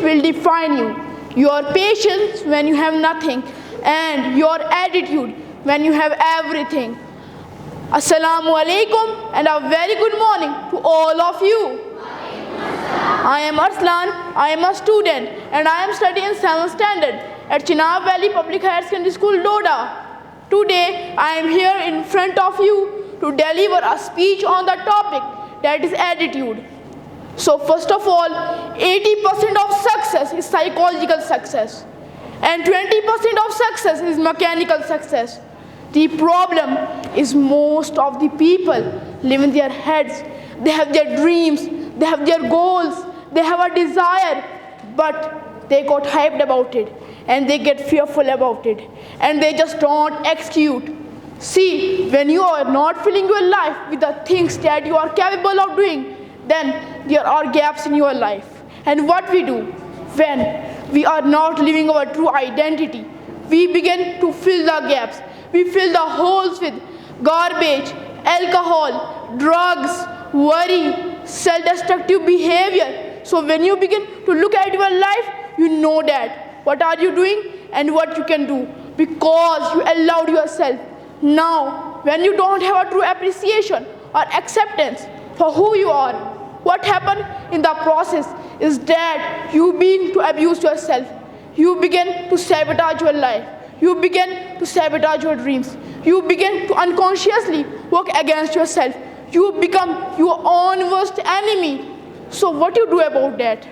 will define you. Your patience when you have nothing, and your attitude when you have everything. Assalamu alaikum and a very good morning to all of you. I am Arslan, I am a student and I am studying 7th standard at Chenab Valley Public Higher Secondary School, Doda. Today I am here in front of you to deliver a speech on the topic that is attitude. So first of all, 80% of success is psychological success and 20% of success is mechanical success. The problem is most of the people live in their heads. They have their dreams, they have their goals, they have a desire, but they got hyped about it and they get fearful about it and they just don't execute. See, when you are not filling your life with the things that you are capable of doing, then there are gaps in your life. And what we do when we are not living our true identity, we begin to fill the gaps. We fill the holes with garbage, alcohol, drugs, worry, self-destructive behavior. So when you begin to look at your life, you know that what are you doing and what you can do because you allowed yourself. Now, when you don't have a true appreciation or acceptance for who you are, what happened in the process is that you begin to abuse yourself. You begin to sabotage your life. You begin to sabotage your dreams. You begin to unconsciously work against yourself. You become your own worst enemy. So what do you do about that?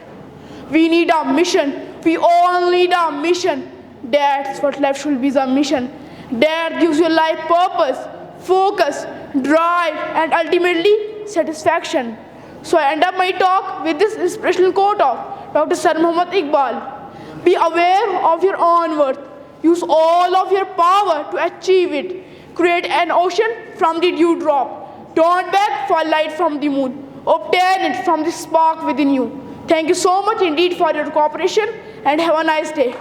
We need a mission. We all need a mission. That's what life should be, the mission. That gives your life purpose, focus, drive, and ultimately satisfaction. So I end up my talk with this inspirational quote of Dr. Sir Muhammad Iqbal. Be aware of your own worth. Use all of your power to achieve it. Create an ocean from the dewdrop. Don't beg for light from the moon. Obtain it from the spark within you. Thank you so much indeed for your cooperation and have a nice day.